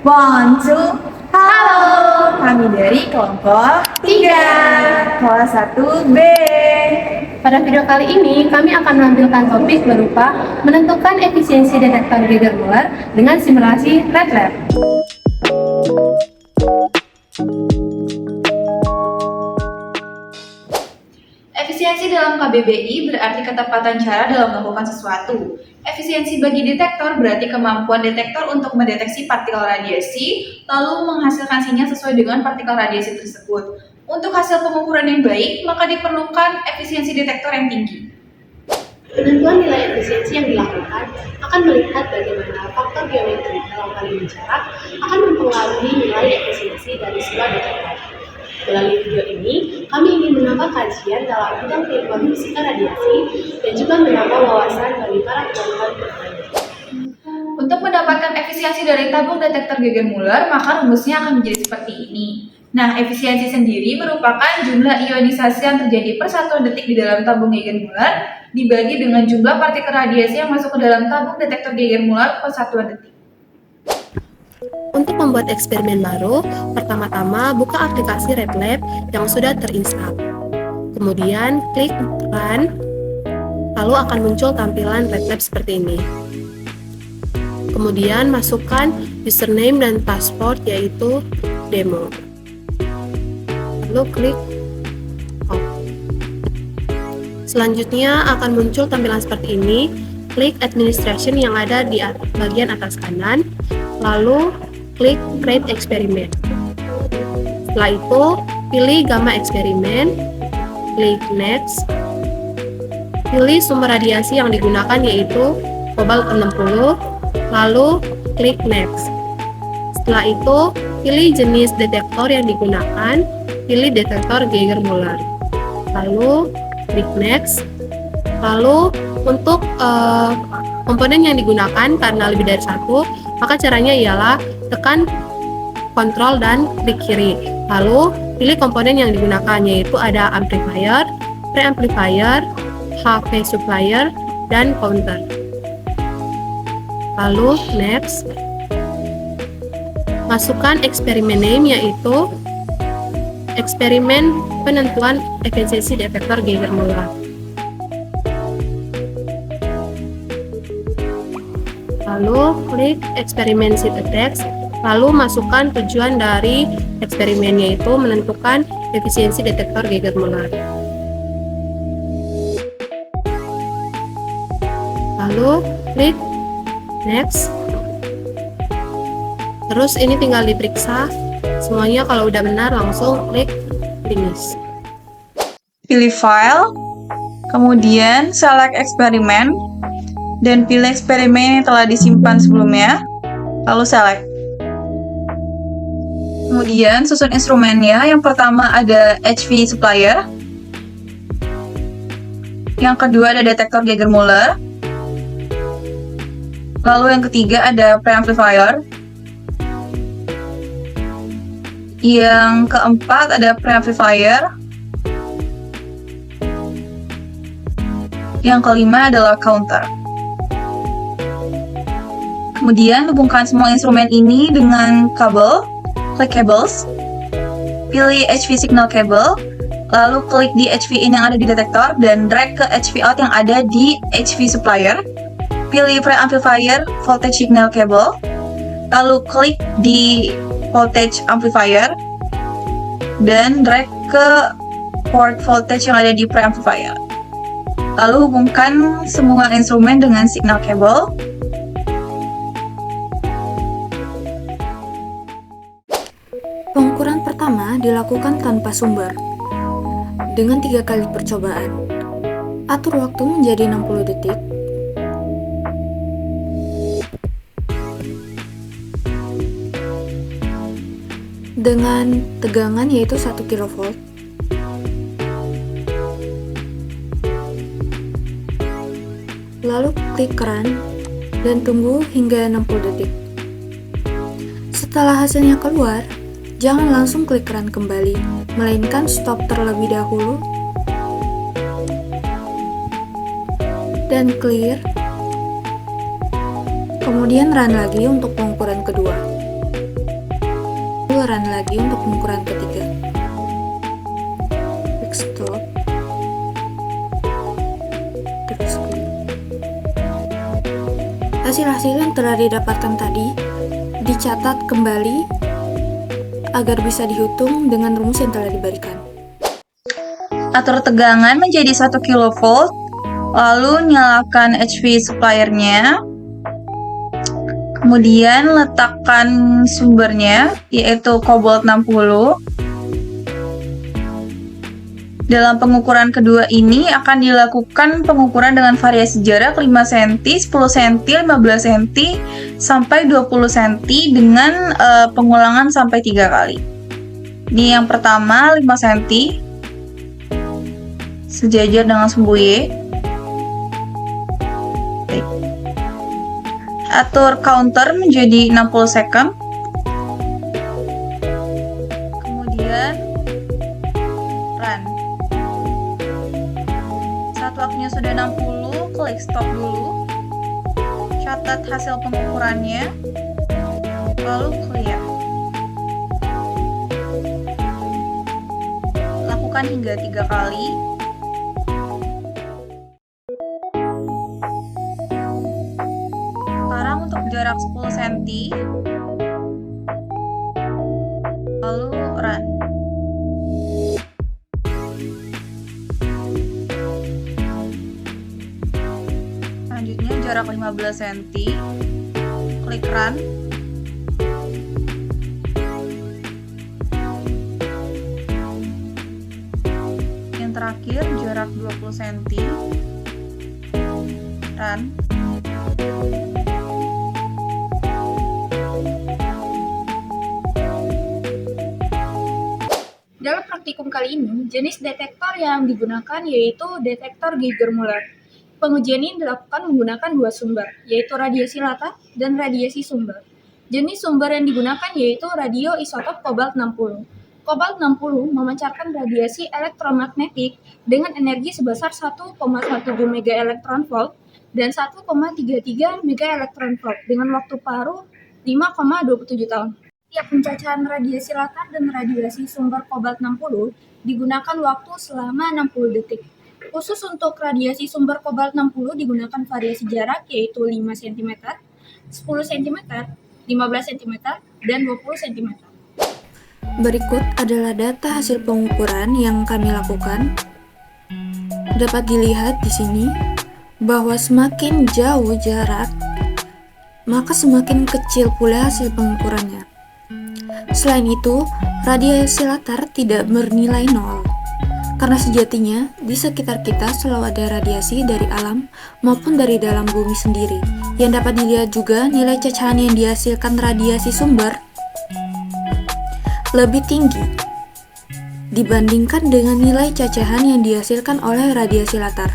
One, two, halo! Kami dari kelompok 3, kelas 1B. Pada video kali ini, kami akan menampilkan topik berupa menentukan efisiensi detektor Geiger-Müller dengan simulasi red lab. Efisiensi dalam KBBI berarti ketepatan cara dalam melakukan sesuatu. Efisiensi bagi detektor berarti kemampuan detektor untuk mendeteksi partikel radiasi, lalu menghasilkan sinyal sesuai dengan partikel radiasi tersebut. Untuk hasil pengukuran yang baik, maka diperlukan efisiensi detektor yang tinggi. Penentuan nilai efisiensi yang dilakukan akan melihat bagaimana faktor geometri dalam hal ini jarak akan mempengaruhi nilai efisiensi dari sebuah detektor. Melalui video ini, kami ingin menambah kajian dalam bidang keilmuan fisika radiasi dan juga menambah wawasan bagi para penonton bertanya. Untuk mendapatkan efisiensi dari tabung detektor Geiger-Müller, maka rumusnya akan menjadi seperti ini. Nah, efisiensi sendiri merupakan jumlah ionisasi yang terjadi per 1 detik di dalam tabung Geiger-Müller dibagi dengan jumlah partikel radiasi yang masuk ke dalam tabung detektor Geiger-Müller per 1 detik. Untuk membuat eksperimen baru, pertama-tama buka aplikasi RedLab yang sudah terinstall. Kemudian klik Run, lalu akan muncul tampilan RedLab seperti ini. Kemudian masukkan username dan password yaitu demo. Lalu klik OK. Selanjutnya akan muncul tampilan seperti ini. Klik Administration yang ada di bagian atas kanan, lalu klik Create Experiment. Setelah itu, pilih gamma eksperimen, klik Next. Pilih sumber radiasi yang digunakan yaitu kobalt 60, lalu klik Next. Setelah itu, pilih jenis detektor yang digunakan, pilih detektor Geiger-Müller. Lalu klik Next. Lalu untuk komponen yang digunakan karena lebih dari satu, maka caranya ialah tekan kontrol dan klik kiri. Lalu pilih komponen yang digunakan yaitu ada amplifier, preamplifier, HV supplier, dan counter. Lalu next. Masukkan eksperimen name yaitu eksperimen penentuan efisiensi detektor Geiger-Müller. Lalu klik eksperimen sheet text, lalu masukkan tujuan dari eksperimen yaitu menentukan efisiensi detektor Geiger-Müller. Lalu klik next. Terus ini tinggal diperiksa semuanya, kalau udah benar langsung klik finish. Pilih file, kemudian select eksperimen, dan pilih eksperimen yang telah disimpan sebelumnya, lalu select. Kemudian susun instrumennya. Yang pertama ada HV supplier, yang kedua ada detektor Geiger-Müller, lalu yang ketiga ada preamplifier, yang keempat ada preamplifier, yang kelima adalah counter. Kemudian hubungkan semua instrumen ini dengan kabel, klik cables, pilih HV signal cable, lalu klik di HV in yang ada di detektor dan drag ke HV out yang ada di HV supplier, pilih preamplifier voltage signal cable, lalu klik di voltage amplifier dan drag ke port voltage yang ada di preamplifier. Lalu hubungkan semua instrumen dengan signal cable. Pengukuran pertama dilakukan tanpa sumber, dengan 3 kali percobaan. Atur waktu menjadi 60 detik. Dengan tegangan yaitu 1 kV. Lalu klik Run dan tunggu hingga 60 detik. Setelah hasilnya keluar, jangan langsung klik Run kembali, melainkan stop terlebih dahulu dan clear. Kemudian run lagi untuk pengukuran kedua. lalu run lagi untuk pengukuran ketiga. Klik stop. Terus klik. Hasil-hasil yang telah didapatkan tadi dicatat kembali agar bisa dihitung dengan rumus yang telah diberikan. Atur tegangan menjadi 1 kV, lalu nyalakan HV suppliernya. Kemudian letakkan sumbernya, yaitu kobalt 60. Dalam pengukuran kedua ini akan dilakukan pengukuran dengan variasi jarak 5 cm, 10 cm, 15 cm, sampai 20 cm dengan pengulangan sampai 3 kali. Ini yang pertama 5 cm, sejajar dengan sumbu Y. Atur counter menjadi 60 second. Kemudian run. Saat waktunya sudah 60, klik stop dulu. Catat hasil pengukurannya. Lalu clear. Lakukan hingga 3 kali. Sekarang untuk jarak 10 cm, lalu run. Selanjutnya jarak 15 cm, klik run. Yang terakhir jarak 20 cm, run. Dalam praktikum kali ini, jenis detektor yang digunakan yaitu detektor Geiger-Müller. Pengujian ini dilakukan menggunakan 2 sumber, yaitu radiasi latar dan radiasi sumber. Jenis sumber yang digunakan yaitu radioisotop kobalt 60. Kobalt 60 memancarkan radiasi elektromagnetik dengan energi sebesar 1,17 MeV dan 1,33 MeV dengan waktu paruh 5,27 tahun. Tiap pencacahan radiasi latar dan radiasi sumber kobalt 60 digunakan waktu selama 60 detik. Khusus untuk radiasi sumber kobalt 60 digunakan variasi jarak yaitu 5 cm, 10 cm, 15 cm, dan 20 cm. Berikut adalah data hasil pengukuran yang kami lakukan. Dapat dilihat di sini bahwa semakin jauh jarak, maka semakin kecil pula hasil pengukurannya. Selain itu, radiasi latar tidak bernilai nol, karena sejatinya di sekitar kita selalu ada radiasi dari alam maupun dari dalam bumi sendiri. Yang dapat dilihat juga nilai cacahan yang dihasilkan radiasi sumber lebih tinggi dibandingkan dengan nilai cacahan yang dihasilkan oleh radiasi latar.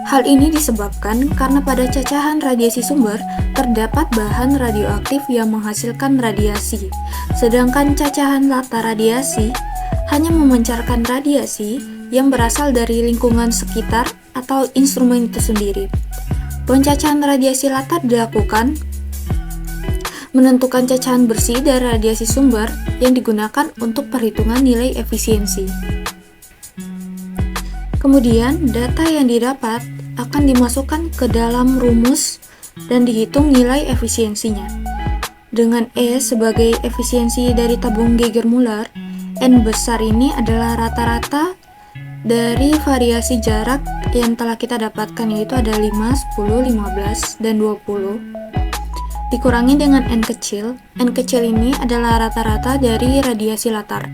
Hal ini disebabkan karena pada cacahan radiasi sumber terdapat bahan radioaktif yang menghasilkan radiasi, sedangkan cacahan latar radiasi hanya memancarkan radiasi yang berasal dari lingkungan sekitar atau instrumen itu sendiri. Pencacahan radiasi latar dilakukan menentukan cacahan bersih dari radiasi sumber yang digunakan untuk perhitungan nilai efisiensi. Kemudian, data yang didapat akan dimasukkan ke dalam rumus dan dihitung nilai efisiensinya. Dengan E sebagai efisiensi dari tabung Geiger-Müller, N besar ini adalah rata-rata dari variasi jarak yang telah kita dapatkan, yaitu ada 5, 10, 15, dan 20. Dikurangi dengan N kecil ini adalah rata-rata dari radiasi latar.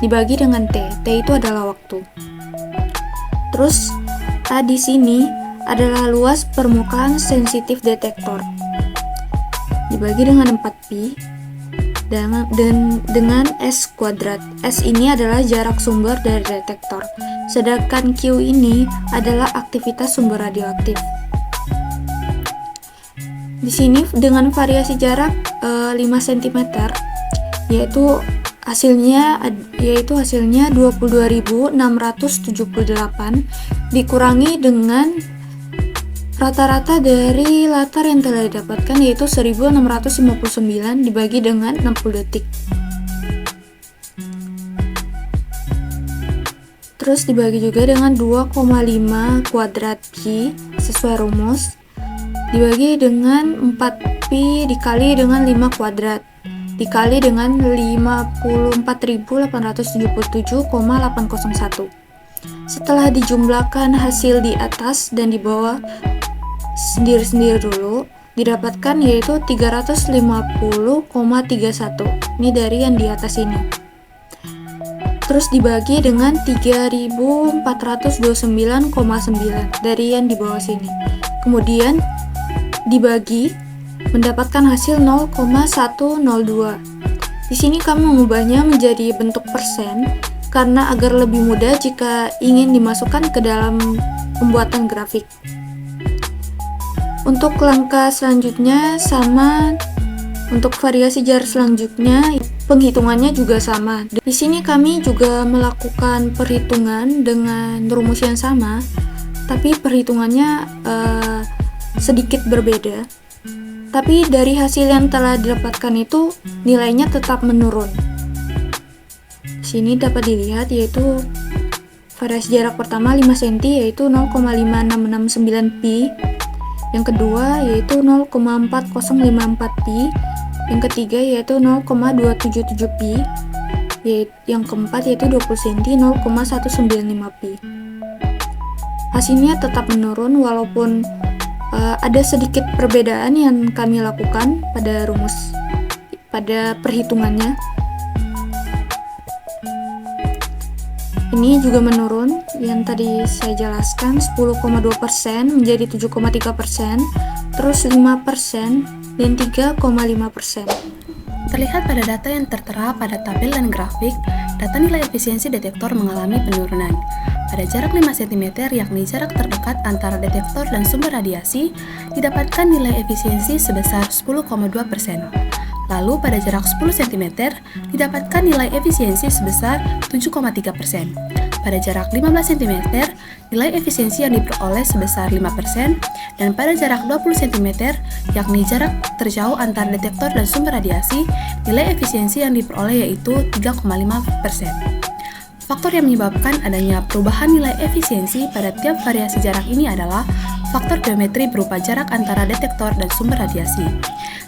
Dibagi dengan T itu adalah waktu. Terus, di sini adalah luas permukaan sensitif detektor. Dibagi dengan 4pi dengan S kuadrat. S ini adalah jarak sumber dari detektor. Sedangkan Q ini adalah aktivitas sumber radioaktif. Di sini dengan variasi jarak 5 cm yaitu hasilnya 22.678 dikurangi dengan Rata-rata dari latar yang telah didapatkan yaitu 1659 dibagi dengan 60 detik. Terus dibagi juga dengan 2,5 kuadrat pi sesuai rumus. Dibagi dengan 4pi dikali dengan 5 kuadrat. Dikali dengan 54.877,801. Setelah dijumlahkan hasil di atas dan di bawah sendiri-sendiri dulu, didapatkan yaitu 350,31. Ini dari yang di atas ini. Terus dibagi dengan 3429,9 dari yang di bawah sini. Kemudian dibagi mendapatkan hasil 0,102. Di sini kami mengubahnya menjadi bentuk persen karena agar lebih mudah jika ingin dimasukkan ke dalam pembuatan grafik. Untuk langkah selanjutnya sama, untuk variasi jarak selanjutnya penghitungannya juga sama. Di sini kami juga melakukan perhitungan dengan rumus yang sama, tapi perhitungannya sedikit berbeda. Tapi dari hasil yang telah didapatkan itu nilainya tetap menurun. Di sini dapat dilihat yaitu variasi jarak pertama 5 cm yaitu 0,5669 pi. Yang kedua yaitu 0,4054 pi, yang ketiga yaitu 0,277 pi, yang keempat yaitu 20 cm 0,195 pi. Hasilnya tetap menurun walaupun ada sedikit perbedaan yang kami lakukan pada rumus, pada perhitungannya. Ini juga menurun, yang tadi saya jelaskan 10,2% menjadi 7,3%, terus 5% dan 3,5%. Terlihat pada data yang tertera pada tabel dan grafik, data nilai efisiensi detektor mengalami penurunan. Pada jarak 5 cm, yakni jarak terdekat antara detektor dan sumber radiasi, didapatkan nilai efisiensi sebesar 10,2%. Lalu pada jarak 10 cm, didapatkan nilai efisiensi sebesar 7,3%. Pada jarak 15 cm, nilai efisiensi yang diperoleh sebesar 5%, dan pada jarak 20 cm, yakni jarak terjauh antara detektor dan sumber radiasi, nilai efisiensi yang diperoleh yaitu 3,5%. Faktor yang menyebabkan adanya perubahan nilai efisiensi pada tiap variasi jarak ini adalah faktor geometri berupa jarak antara detektor dan sumber radiasi.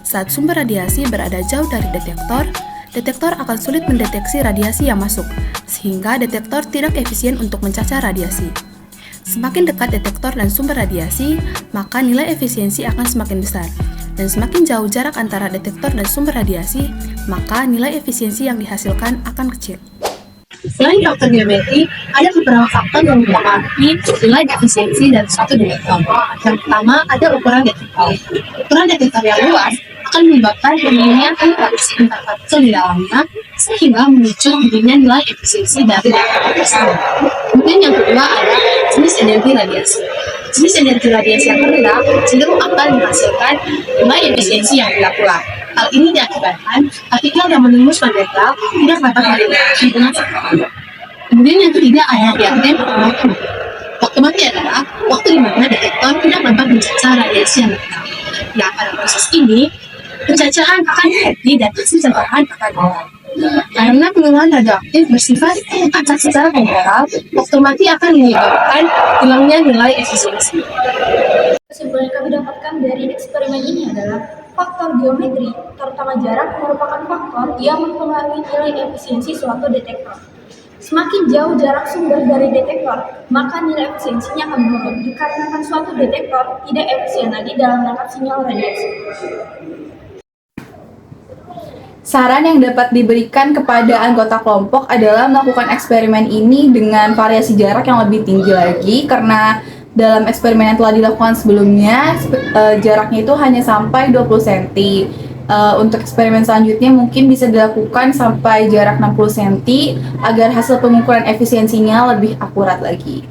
Saat sumber radiasi berada jauh dari detektor, detektor akan sulit mendeteksi radiasi yang masuk, sehingga detektor tidak efisien untuk mencacar radiasi. Semakin dekat detektor dan sumber radiasi, maka nilai efisiensi akan semakin besar. Dan semakin jauh jarak antara detektor dan sumber radiasi, maka nilai efisiensi yang dihasilkan akan kecil. Selain faktor geometri, ada beberapa faktor yang mempengaruhi nilai efisiensi dari suatu detektor. Yang pertama, ada ukuran detektor. Ukuran detektor yang luas akan menyebabkan minimnya interaksi antar partikel di dalamnya, sehingga memicu minimnya nilai efisiensi dari detektor tersebut. Kemudian yang kedua ada jenis energi radiasi. Jenis energi radiasi yang rendah cenderung akan menghasilkan nilai efisiensi yang tidak pula. Hal ini diakibatkan partikel yang menembus magnetar tidak dapat berinteraksi dengan sektor. Kemudian yang ketiga ada diagram waktu mati. Waktu mati adalah waktu di mana detektor tidak dapat mencacar radiasi yang datang. Nah, pada proses ini, pencacahan akan dihenti dan hasil cacatan akan hilang. Karena pengenalan radioaktif bersifat acak secara temporal, waktu mati akan menyebabkan hilangnya nilai efisiensi. Kesimpulan yang kami dapatkan dari eksperimen ini adalah faktor geometri, terutama jarak, merupakan faktor yang mempengaruhi nilai efisiensi suatu detektor. Semakin jauh jarak sumber dari detektor, maka nilai efisiensinya akan menurun dikarenakan suatu detektor tidak efisien lagi dalam menangkap sinyal radiasi. Saran yang dapat diberikan kepada anggota kelompok adalah melakukan eksperimen ini dengan variasi jarak yang lebih tinggi lagi, karena dalam eksperimen yang telah dilakukan sebelumnya jaraknya itu hanya sampai 20 cm. Untuk eksperimen selanjutnya mungkin bisa dilakukan sampai jarak 60 cm agar hasil pengukuran efisiensinya lebih akurat lagi.